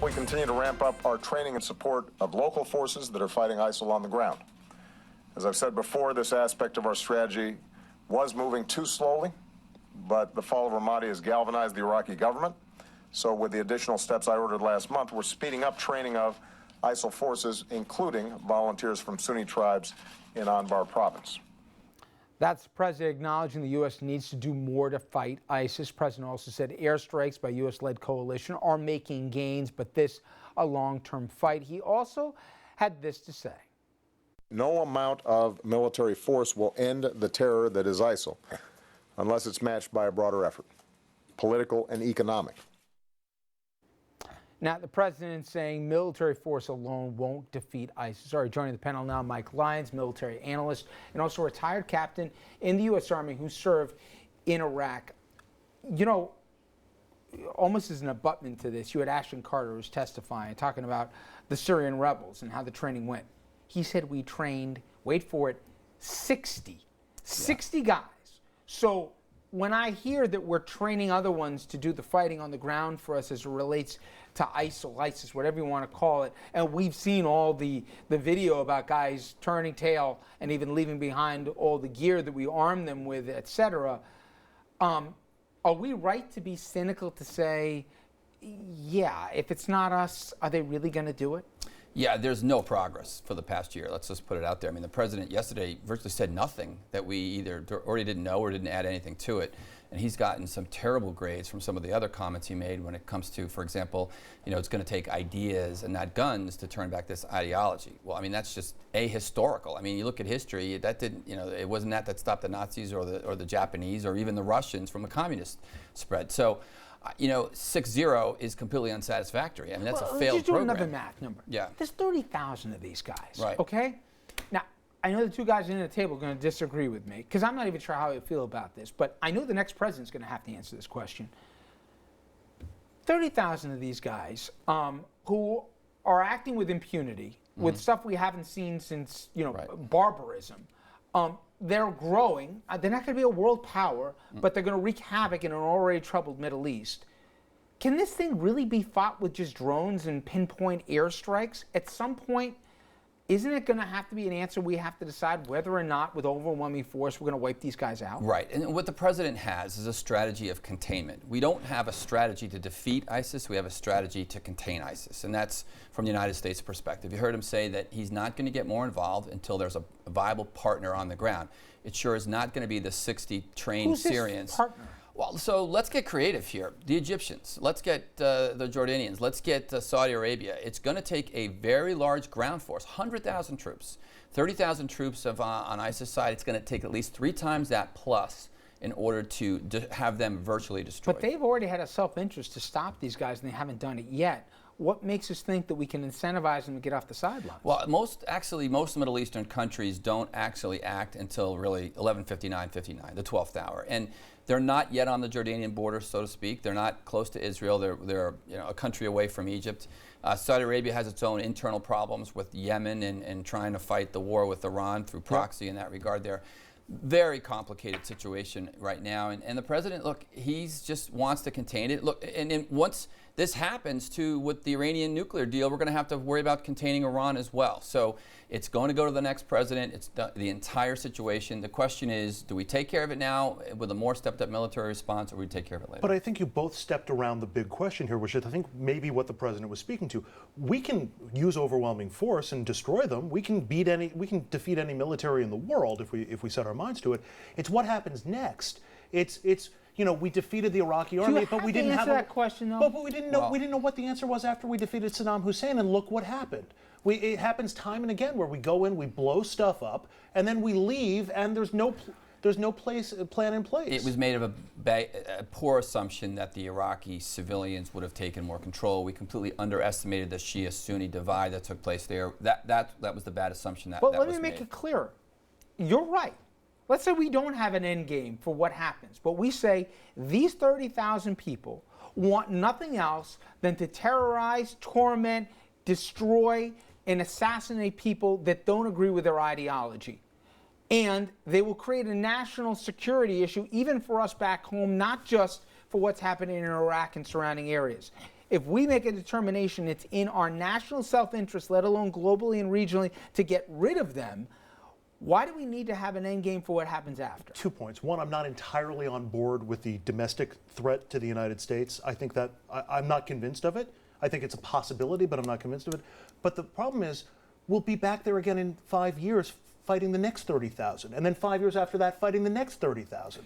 We continue to ramp up our training and support of local forces that are fighting ISIL on the ground. As I've said before, this aspect of our strategy was moving too slowly, but the fall of Ramadi has galvanized the Iraqi government. So with the additional steps I ordered last month, we're speeding up training of ISIL forces, including volunteers from Sunni tribes in Anbar province. That's the president acknowledging the U.S. needs to do more to fight ISIS. The president also said airstrikes by U.S.-led coalition are making gains, but this a long-term fight. He also had this to say. No amount of military force will end the terror that is ISIL unless it's matched by a broader effort, political and economic. Now, the president saying military force alone won't defeat ISIS. All right, joining the panel now, Mike Lyons, military analyst, and also retired captain in the U.S. Army who served in Iraq. You know, almost as an abutment to this, you had Ashton Carter who was testifying, talking about the Syrian rebels and how the training went. He said we trained, wait for it, 60 guys. So when I hear that we're training other ones to do the fighting on the ground for us as it relates to ISIL, ISIS, whatever you want to call it, and we've seen all the video about guys turning tail and even leaving behind all the gear that we arm them with, etc. Are we right to be cynical to say, yeah, if it's not us, are they really going to do it? Yeah, there's no progress for the past year. Let's just put it out there. I mean, the president yesterday virtually said nothing that we either already didn't know or didn't add anything to it. And he's gotten some terrible grades from some of the other comments he made when it comes to, for example, you know, it's going to take ideas and not guns to turn back this ideology. Well, I mean, that's just ahistorical. I mean, you look at history, that didn't, you know, it wasn't that stopped the Nazis or the Japanese or even the Russians from a communist spread. So, you know, 6-0 is completely unsatisfactory. I mean, that's a failed just do program. another math number. Yeah. There's 30,000 of these guys. Right. Okay? Now, I know the two guys in the table are going to disagree with me because I'm not even sure how I feel about this, but I know the next president's going to have to answer this question. 30,000 of these guys who are acting with impunity, with stuff we haven't seen since, you know, barbarism. They're growing. They're not going to be a world power, but they're going to wreak havoc in an already troubled Middle East. Can this thing really be fought with just drones and pinpoint airstrikes? At some point, isn't it going to have to be an answer we have to decide whether or not, with overwhelming force, we're going to wipe these guys out? Right. And what the president has is a strategy of containment. We don't have a strategy to defeat ISIS. We have a strategy to contain ISIS. And that's from the United States perspective. You heard him say that he's not going to get more involved until there's a viable partner on the ground. It sure is not going to be the 60 trained Syrians. Who's this partner? Well, so let's get creative here. The Egyptians, let's get the Jordanians, let's get Saudi Arabia. It's going to take a very large ground force, 100,000 troops, 30,000 troops on ISIS side. It's going to take at least 3 times that plus in order to have them virtually destroyed. But they've already had a self-interest to stop these guys, and they haven't done it yet. What makes us think that we can incentivize them to get off the sidelines? Well, most Middle Eastern countries don't actually act until really 11:59, the 12th hour. And they're not yet on the Jordanian border, so to speak. They're not close to Israel. They're you know, a country away from Egypt. Saudi Arabia has its own internal problems with Yemen and trying to fight the war with Iran through proxy in that regard there. Very complicated situation right now. And the president, look, he just wants to contain it. Look, and once this happens too with the Iranian nuclear deal, we're going to have to worry about containing Iran as well. So it's going to go to the next president. It's the entire situation. The question is, do we take care of it now with a more stepped up military response, or do we take care of it later? But I think you both stepped around the big question here, which is I think maybe what the president was speaking to. We can use overwhelming force and destroy them. We can defeat any military in the world if we set our minds to it. It's what happens next. It's you know, we defeated the Iraqi army, but we didn't have that question though. But we didn't know we didn't know what the answer was after we defeated Saddam Hussein, and look what happened. It happens time and again where we go in, we blow stuff up, and then we leave, and there's no plan in place. It was made of a poor assumption that the Iraqi civilians would have taken more control. We completely underestimated the Shia-Sunni divide that took place there. That was the bad assumption that was made. But let me make it clear. You're right. Let's say we don't have an end game for what happens, but we say these 30,000 people want nothing else than to terrorize, torment, destroy, and assassinate people that don't agree with their ideology. And they will create a national security issue even for us back home, not just for what's happening in Iraq and surrounding areas. if we make a determination it's in our national self-interest, let alone globally and regionally, to get rid of them, why do we need to have an end game for what happens after? 2 points. One, I'm not entirely on board with the domestic threat to the United States. I think that I'm not convinced of it. I think it's a possibility, but I'm not convinced of it. But the problem is, we'll be back there again in 5 years fighting the next 30,000, and then 5 years after that fighting the next 30,000.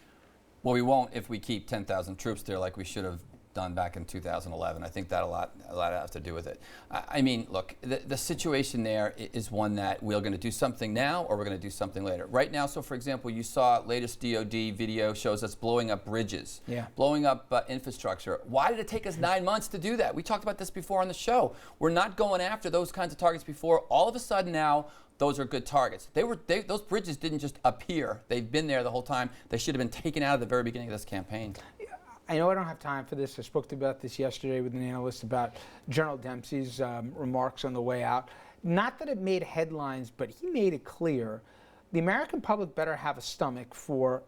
Well, we won't if we keep 10,000 troops there like we should have done back in 2011. I think that a lot has to do with it. I mean, look, the situation there is one that we're going to do something now or we're going to do something later. Right now, so for example, you saw latest DOD video shows us blowing up bridges, blowing up infrastructure. Why did it take us 9 months to do that? We talked about this before on the show. We're not going after those kinds of targets before. All of a sudden now, those are good targets. Those bridges didn't just appear. They've been there the whole time. They should have been taken out at the very beginning of this campaign. I know I don't have time for this. I spoke about this yesterday with an analyst about General Dempsey's remarks on the way out. Not that it made headlines, but he made it clear the American public better have a stomach for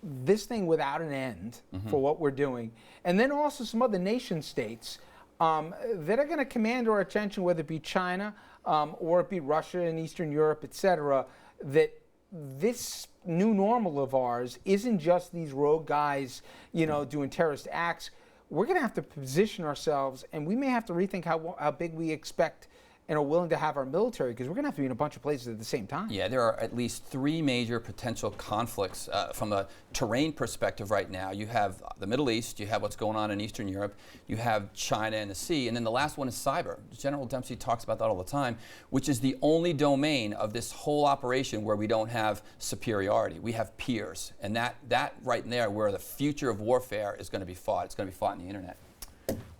this thing without an end for what we're doing. And then also some other nation states that are going to command our attention, whether it be China or it be Russia and Eastern Europe, et cetera, that this new normal of ours isn't just these rogue guys, doing terrorist acts. We're going to have to position ourselves, and we may have to rethink how big we expect and are willing to have our military, because we're going to have to be in a bunch of places at the same time. Yeah, there are at least 3 major potential conflicts from a terrain perspective right now. You have the Middle East, you have what's going on in Eastern Europe, you have China and the sea, and then the last one is cyber. General Dempsey talks about that all the time, which is the only domain of this whole operation where we don't have superiority. We have peers, and that right there where the future of warfare is going to be fought. It's going to be fought in the internet.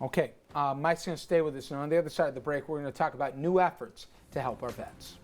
Okay, Mike's going to stay with us, and on the other side of the break, we're going to talk about new efforts to help our vets.